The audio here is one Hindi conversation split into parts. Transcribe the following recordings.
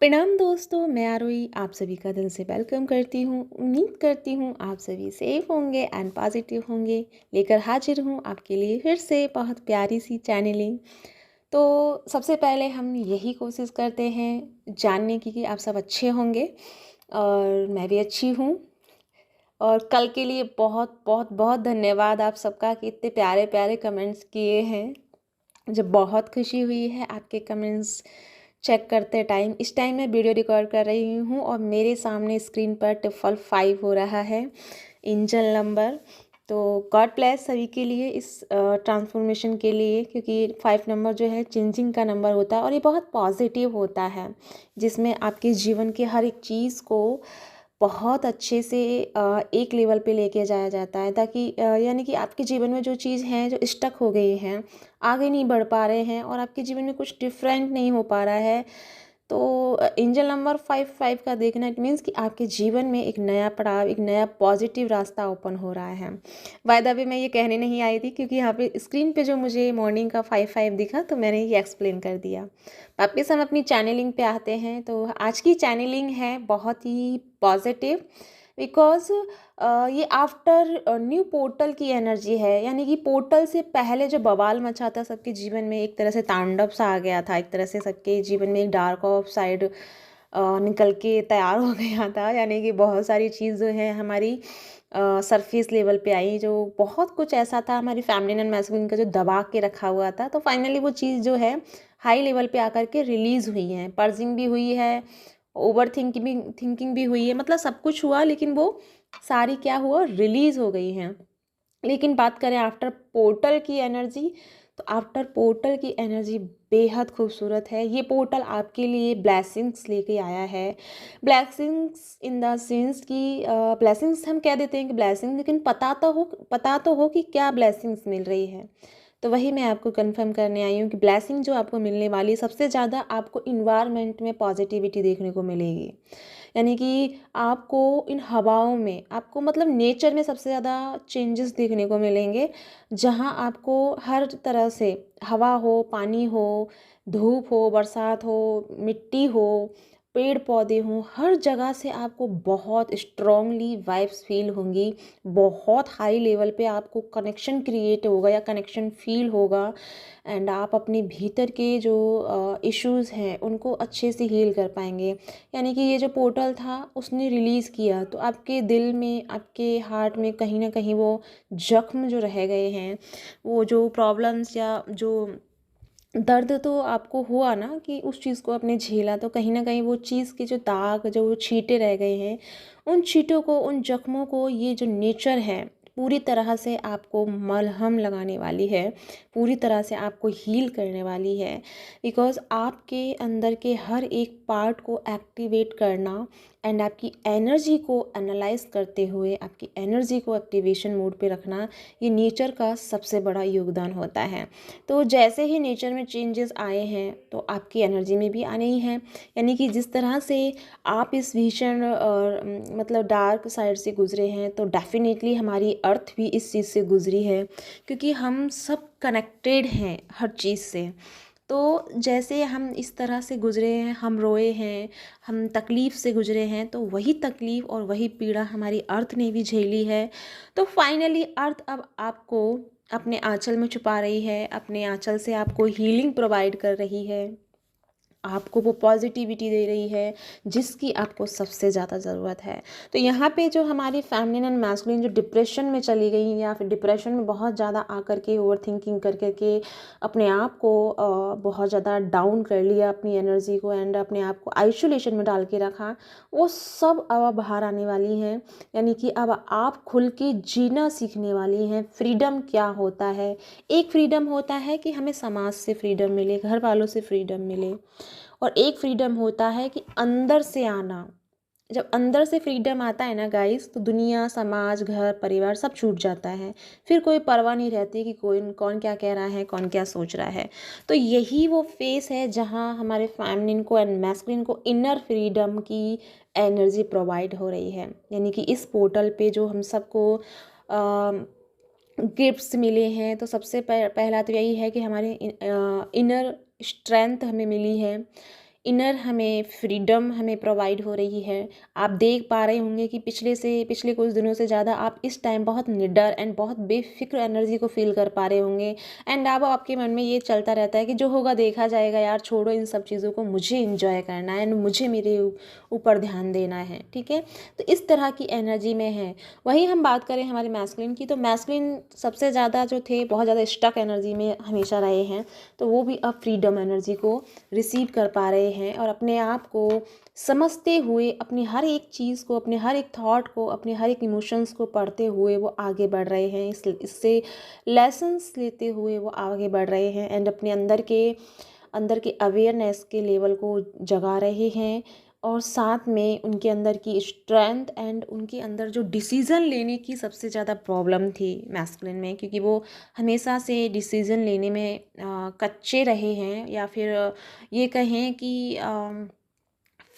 प्रणाम दोस्तों, मैं आरोही आप सभी का दिल से वेलकम करती हूँ। उम्मीद करती हूँ आप सभी सेफ होंगे एंड पॉजिटिव होंगे। लेकर हाजिर हूँ आपके लिए फिर से बहुत प्यारी सी चैनलिंग। तो सबसे पहले हम यही कोशिश करते हैं जानने की कि आप सब अच्छे होंगे और मैं भी अच्छी हूँ। और कल के लिए बहुत बहुत बहुत धन्यवाद आप सबका कि इतने प्यारे प्यारे कमेंट्स किए हैं। मुझे बहुत खुशी हुई है आपके कमेंट्स चेक करते टाइम। इस टाइम मैं वीडियो रिकॉर्ड कर रही हूँ और मेरे सामने स्क्रीन पर टिफल 5 हो रहा है, इंजन नंबर। तो गॉड ब्लेस सभी के लिए इस ट्रांसफॉर्मेशन के लिए, क्योंकि 5 नंबर जो है चेंजिंग का नंबर होता है और ये बहुत पॉजिटिव होता है, जिसमें आपके जीवन के हर एक चीज़ को बहुत अच्छे से एक लेवल पे लेके जाया जाता है, ताकि यानी कि आपके जीवन में जो चीज़ हैं जो स्टक हो गई हैं, आगे नहीं बढ़ पा रहे हैं और आपके जीवन में कुछ डिफरेंट नहीं हो पा रहा है, तो एंजल नंबर 5 का देखना इट मीन्स कि आपके जीवन में एक नया पड़ाव, एक नया पॉजिटिव रास्ता ओपन हो रहा है। बाय द वे मैं ये कहने नहीं आई थी, क्योंकि यहाँ पे स्क्रीन पे जो मुझे मॉर्निंग का 5 दिखा तो मैंने ये एक्सप्लेन कर दिया। वापस हम अपनी चैनलिंग पे आते हैं। तो आज की चैनलिंग है बहुत ही पॉजिटिव, बिकॉज ये आफ्टर न्यू पोर्टल की एनर्जी है। यानी कि पोर्टल से पहले जो बवाल मचा था सबके जीवन में, एक तरह से तांडव सा आ गया था, एक तरह से सबके जीवन में एक डार्क ऑफ साइड निकल के तैयार हो गया था। यानी कि बहुत सारी चीज़ जो है हमारी सरफेस लेवल पे आई, जो बहुत कुछ ऐसा था हमारी फेमिनिन एंड मैस्कुलिन का जो दबा के रखा हुआ था, तो फाइनली वो चीज़ जो है हाई लेवल पे आकर के रिलीज़ हुई है, पर्जिंग भी हुई है, ओवर थिंकिंग भी हुई है, मतलब सब कुछ हुआ, लेकिन वो सारी क्या हुआ, रिलीज़ हो गई हैं। लेकिन बात करें आफ्टर पोर्टल की एनर्जी, तो आफ्टर पोर्टल की एनर्जी बेहद खूबसूरत है। ये पोर्टल आपके लिए ब्लेसिंग्स लेके आया है। ब्लेसिंग्स इन द सेंस कि ब्लेसिंग्स हम कह देते हैं कि ब्लेसिंग, लेकिन पता तो हो कि क्या ब्लेसिंग्स मिल रही है। तो वही मैं आपको कंफर्म करने आई हूँ कि ब्लेसिंग जो आपको मिलने वाली है, सबसे ज़्यादा आपको इन्वायरमेंट में पॉजिटिविटी देखने को मिलेगी। यानी कि आपको इन हवाओं में, आपको मतलब नेचर में सबसे ज़्यादा चेंजेस देखने को मिलेंगे, जहाँ आपको हर तरह से हवा हो, पानी हो, धूप हो, बरसात हो, मिट्टी हो, पेड़ पौधे हों, हर जगह से आपको बहुत स्ट्रांगली वाइब्स फील होंगी। बहुत हाई लेवल पे आपको कनेक्शन क्रिएट होगा या कनेक्शन फील होगा, एंड आप अपने भीतर के जो इश्यूज़ हैं उनको अच्छे से हील कर पाएंगे। यानी कि ये जो पोर्टल था उसने रिलीज़ किया, तो आपके दिल में, आपके हार्ट में कहीं ना कहीं वो जख्म जो रह गए हैं, वो जो प्रॉब्लम्स या जो दर्द तो आपको हुआ ना कि उस चीज़ को आपने झेला, तो कहीं ना कहीं वो चीज़ के जो दाग, जो वो छींटे रह गए हैं, उन छींटों को, उन जख्मों को ये जो नेचर है पूरी तरह से आपको मलहम लगाने वाली है, पूरी तरह से आपको हील करने वाली है। बिकॉज़ आपके अंदर के हर एक पार्ट को एक्टिवेट करना एंड आपकी एनर्जी को एनालाइज करते हुए आपकी एनर्जी को एक्टिवेशन मोड पे रखना, ये नेचर का सबसे बड़ा योगदान होता है। तो जैसे ही नेचर में चेंजेस आए हैं तो आपकी एनर्जी में भी आने ही हैं। यानी कि जिस तरह से आप इस भीषण और मतलब डार्क साइड से गुजरे हैं, तो डेफिनेटली हमारी अर्थ भी इस चीज़ से गुजरी है, क्योंकि हम सब कनेक्टेड हैं हर चीज़ से। तो जैसे हम इस तरह से गुजरे हैं, हम रोए हैं, हम तकलीफ़ से गुजरे हैं, तो वही तकलीफ़ और वही पीड़ा हमारी अर्थ ने भी झेली है। तो फाइनली अर्थ अब आपको अपने आंचल में छुपा रही है, अपने आंचल से आपको हीलिंग प्रोवाइड कर रही है, आपको वो पॉजिटिविटी दे रही है जिसकी आपको सबसे ज़्यादा ज़रूरत है। तो यहाँ पे जो हमारी फेमिनिन एंड मैस्कुलिन जो डिप्रेशन में चली गई, या फिर डिप्रेशन में बहुत ज़्यादा आकर के ओवर थिंकिंग कर करके अपने आप को बहुत ज़्यादा डाउन कर लिया, अपनी एनर्जी को, एंड अपने आप को आइसोलेशन में डाल के रखा, वो सब अब बाहर आने वाली हैं। यानी कि अब आप खुल के जीना सीखने वाली हैं। फ्रीडम क्या होता है? एक फ्रीडम होता है कि हमें समाज से फ्रीडम मिले, घर वालों से फ्रीडम मिले, और एक फ्रीडम होता है कि अंदर से आना। जब अंदर से फ्रीडम आता है ना गाइस, तो दुनिया, समाज, घर, परिवार सब छूट जाता है। फिर कोई परवाह नहीं रहती कि कोई कौन क्या कह रहा है, कौन क्या सोच रहा है। तो यही वो फेस है जहाँ हमारे फेमिनिन को एंड मैस्कुलिन को इनर फ्रीडम की एनर्जी प्रोवाइड हो रही है। यानी कि इस पोर्टल पे जो हम सबको गिफ्ट्स मिले हैं, तो सबसे पहला तो यही है कि हमारे इनर स्ट्रेंथ हमें मिली है, इनर हमें फ्रीडम हमें प्रोवाइड हो रही है। आप देख पा रहे होंगे कि पिछले कुछ दिनों से ज़्यादा आप इस टाइम बहुत निडर एंड बहुत बेफिक्र एनर्जी को फील कर पा रहे होंगे। एंड अब आपके मन में ये चलता रहता है कि जो होगा देखा जाएगा यार, छोड़ो इन सब चीज़ों को, मुझे इंजॉय करना है एंड मुझे मेरे ऊपर ध्यान देना है, ठीक है। तो इस तरह की एनर्जी में है। वही हम बात करें हमारे मैस्कुलिन की, तो मैस्कुलिन सबसे ज़्यादा जो थे बहुत ज़्यादा स्टक एनर्जी में हमेशा रहे हैं, तो वो भी अब फ्रीडम एनर्जी को रिसीव कर पा रहे हैं और अपने आप को समझते हुए, अपनी हर एक चीज़ को, अपने हर एक थॉट को, अपने हर एक इमोशंस को पढ़ते हुए वो आगे बढ़ रहे हैं। इससे लेसन्स लेते हुए वो आगे बढ़ रहे हैं एंड अपने अंदर के अवेयरनेस के लेवल को जगा रहे हैं। और साथ में उनके अंदर की स्ट्रेंथ एंड उनके अंदर जो डिसीज़न लेने की सबसे ज़्यादा प्रॉब्लम थी मैस्कुलिन में, क्योंकि वो हमेशा से डिसीज़न लेने में कच्चे रहे हैं, या फिर ये कहें कि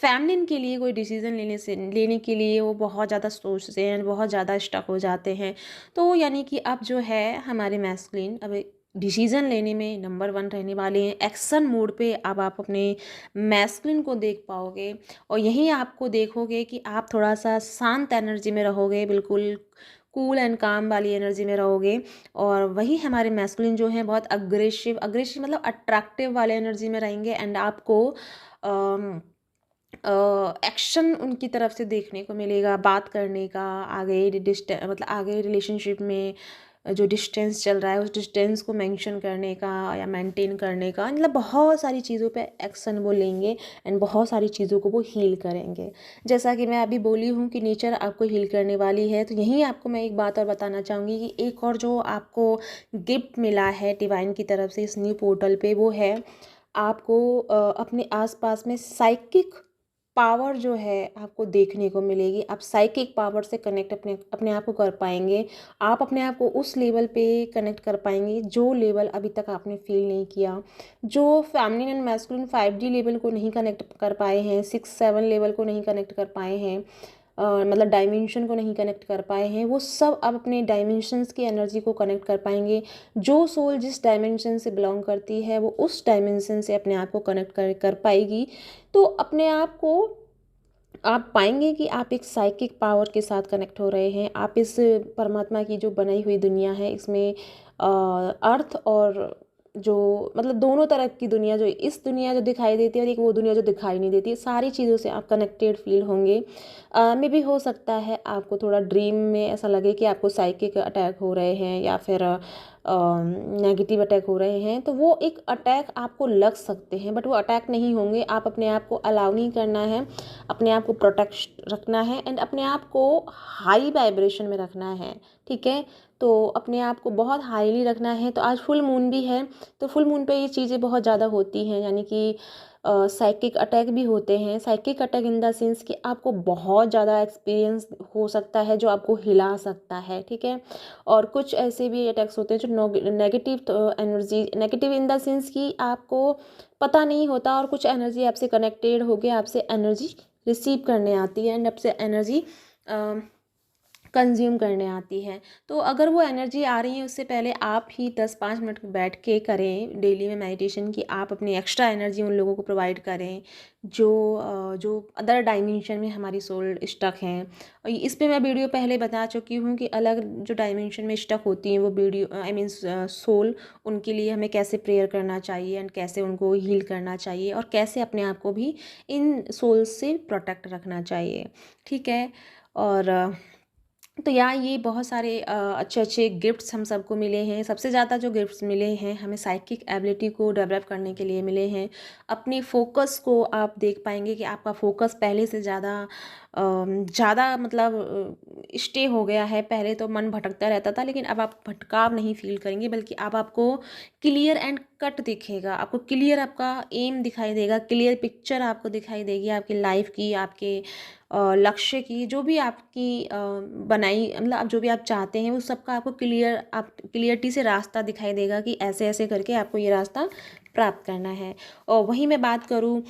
फेमिनिन के लिए कोई डिसीज़न लेने के लिए वो बहुत ज़्यादा सोचते हैं, बहुत ज़्यादा स्टक हो जाते हैं। तो यानी कि अब जो है हमारे मैस्कुलिन अब डिसीज़न लेने में नंबर 1 रहने वाले हैं। एक्शन मोड पे अब आप अपने मैस्कुलिन को देख पाओगे और यहीं आपको देखोगे कि आप थोड़ा-सा शांत एनर्जी में रहोगे, बिल्कुल कूल एंड काम वाली एनर्जी में रहोगे। और वही हमारे मैस्कुलिन जो हैं बहुत अग्रेसिव मतलब अट्रैक्टिव वाले एनर्जी में रहेंगे एंड आपको अम एक्शन उनकी तरफ से देखने को मिलेगा, बात करने का, आगे रिलेशनशिप में जो डिस्टेंस चल रहा है उस डिस्टेंस को मेंशन करने का या मेंटेन करने का, मतलब बहुत सारी चीज़ों पे एक्शन वो लेंगे एंड बहुत सारी चीज़ों को वो हील करेंगे। जैसा कि मैं अभी बोली हूँ कि नेचर आपको हील करने वाली है, तो यहीं आपको मैं एक बात और बताना चाहूँगी कि एक और जो आपको गिफ्ट मिला है डिवाइन की तरफ से इस न्यू पोर्टल पे, वो है आपको अपने आसपास में साइकिक पावर जो है आपको देखने को मिलेगी। आप साइकिक पावर से कनेक्ट अपने अपने आप को कर पाएँगे। आप अपने आप को उस लेवल पे कनेक्ट कर पाएँगे जो लेवल अभी तक आपने फ़ील नहीं किया। जो feminine and masculine 5D level को नहीं कनेक्ट कर पाए हैं, 6-7 लेवल को नहीं कनेक्ट कर पाए हैं, मतलब डायमेंशन को नहीं कनेक्ट कर पाए हैं, वो सब अब अपने डायमेंशंस की एनर्जी को कनेक्ट कर पाएँगे। जो सोल जिस डायमेंशन से बिलॉन्ग करती है वो उस डायमेंशन से अपने आप को कनेक्ट कर पाएगी। तो अपने आप को आप पाएँगे कि आप एक साइकिक पावर के साथ कनेक्ट हो रहे हैं। आप इस परमात्मा की जो बनाई हुई दुनिया है, इसमें अर्थ और जो मतलब दोनों तरफ की दुनिया, जो इस दुनिया जो दिखाई देती है और एक वो दुनिया जो दिखाई नहीं देती, सारी चीज़ों से आप कनेक्टेड फ़ील होंगे। मे बी हो सकता है आपको थोड़ा ड्रीम में ऐसा लगे कि आपको साइकिक अटैक हो रहे हैं या फिर नेगेटिव अटैक हो रहे हैं, तो वो एक अटैक आपको लग सकते हैं, बट वो अटैक नहीं होंगे। आप अपने आप को अलाउ नहीं करना है, अपने आप को प्रोटेक्ट रखना है एंड अपने आप को हाई वाइब्रेशन में रखना है, ठीक है। तो अपने आप को बहुत हाईली रखना है। तो आज फुल मून भी है, तो फुल मून पे ये चीज़ें बहुत ज़्यादा होती हैं, यानी कि साइकिक अटैक भी होते हैं। Psychic attack in the sense कि आपको बहुत ज़्यादा एक्सपीरियंस हो सकता है जो आपको हिला सकता है, ठीक है। और कुछ ऐसे भी अटैक्स होते हैं जो नेगेटिव इन द सेंस कि आपको पता नहीं होता और कुछ एनर्जी आपसे कनेक्टेड होके आपसे एनर्जी रिसीव करने आती है एंड आपसे एनर्जी कंज्यूम करने आती है। तो अगर वो एनर्जी आ रही है, उससे पहले आप ही 10-5 मिनट बैठ के करें डेली में मेडिटेशन, कि आप अपनी एक्स्ट्रा एनर्जी उन लोगों को प्रोवाइड करें जो अदर डायमेंशन में हमारी सोल स्टक हैं। और इस पे मैं वीडियो पहले बता चुकी हूँ कि अलग जो डायमेंशन में स्टक होती हैं वो वीडियो आई मीन सोल, उनके लिए हमें कैसे प्रेयर करना चाहिए एंड कैसे उनको हील करना चाहिए और कैसे अपने आप को भी इन सोल से प्रोटेक्ट रखना चाहिए, ठीक है। और तो यहाँ ये बहुत सारे अच्छे अच्छे गिफ्ट्स हम सबको मिले हैं। सबसे ज़्यादा जो गिफ्ट्स मिले हैं हमें साइकिक एबिलिटी को डेवलप करने के लिए मिले हैं। अपने फोकस को आप देख पाएंगे कि आपका फोकस पहले से ज़्यादा मतलब स्टे हो गया है। पहले तो मन भटकता रहता था, लेकिन अब आप भटकाव नहीं फील करेंगे, बल्कि अब आपको क्लियर एंड कट दिखेगा। आपको क्लियर आपका एम दिखाई देगा, क्लियर पिक्चर आपको दिखाई देगी आपकी लाइफ की, आपके लक्ष्य की, जो भी आपकी बनाई मतलब आप जो भी आप चाहते हैं, वो सबका आपको क्लियरिटी से रास्ता दिखाई देगा कि ऐसे ऐसे करके आपको ये रास्ता प्राप्त करना है। और वहीं मैं बात करूँ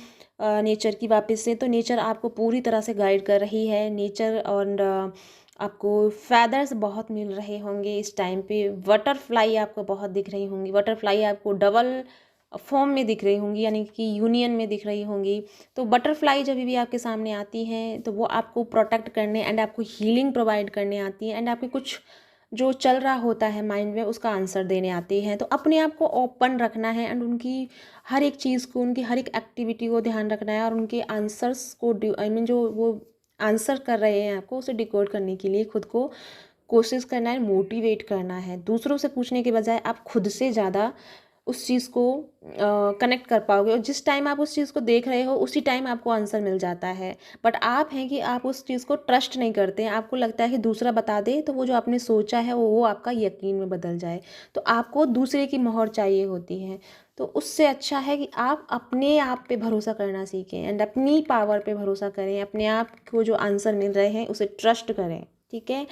नेचर की वापस से, तो नेचर आपको पूरी तरह से गाइड कर रही है। नेचर और आपको फेदर्स बहुत मिल रहे होंगे इस टाइम पे। बटरफ्लाई आपको बहुत दिख रही होंगी। बटरफ्लाई आपको डबल फॉर्म में दिख रही होंगी, यानी कि यूनियन में दिख रही होंगी। तो बटरफ्लाई जब भी आपके सामने आती हैं तो वो आपको प्रोटेक्ट करने एंड आपको हीलिंग प्रोवाइड करने आती हैं एंड आपके कुछ जो चल रहा होता है माइंड में उसका आंसर देने आते हैं। तो अपने आप को ओपन रखना है एंड उनकी हर एक चीज़ को, उनकी हर एक एक्टिविटी को ध्यान रखना है और उनके आंसर्स को आई मीन जो वो आंसर कर रहे हैं आपको उसे डिकोड करने के लिए खुद को कोशिश करना है, मोटिवेट करना है। दूसरों से पूछने के बजाय आप खुद से ज़्यादा उस चीज़ को कनेक्ट कर पाओगे और जिस टाइम आप उस चीज़ को देख रहे हो उसी टाइम आपको आंसर मिल जाता है। बट आप हैं कि आप उस चीज़ को ट्रस्ट नहीं करते हैं, आपको लगता है कि दूसरा बता दे तो वो जो आपने सोचा है वो आपका यकीन में बदल जाए। तो आपको दूसरे की मोहर चाहिए होती है। तो उससे अच्छा है कि आप अपने आप पे भरोसा करना सीखें एंड अपनी पावर पे भरोसा करें, अपने आप को जो आंसर मिल रहे हैं उसे ट्रस्ट करें। ठीक है,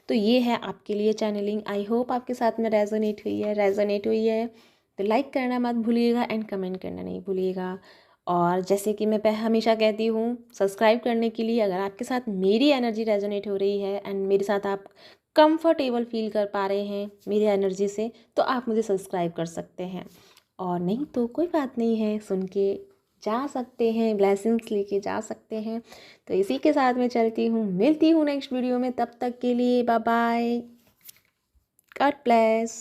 तो ये है आपके लिए चैनलिंग। आई होप आपके साथ में रेजोनेट हुई है। तो लाइक करना मत भूलिएगा एंड कमेंट करना नहीं भूलिएगा। और जैसे कि मैं हमेशा कहती हूँ, सब्सक्राइब करने के लिए, अगर आपके साथ मेरी एनर्जी रेजोनेट हो रही है एंड मेरे साथ आप कंफर्टेबल फील कर पा रहे हैं मेरी एनर्जी से, तो आप मुझे सब्सक्राइब कर सकते हैं। और नहीं तो कोई बात नहीं है, सुन के जा सकते हैं, ब्लेसिंग्स लेके जा सकते हैं। तो इसी के साथ मैं चलती हूँ, मिलती हूँ नेक्स्ट वीडियो में। तब तक के लिए बाय बाय, गॉड ब्लेस।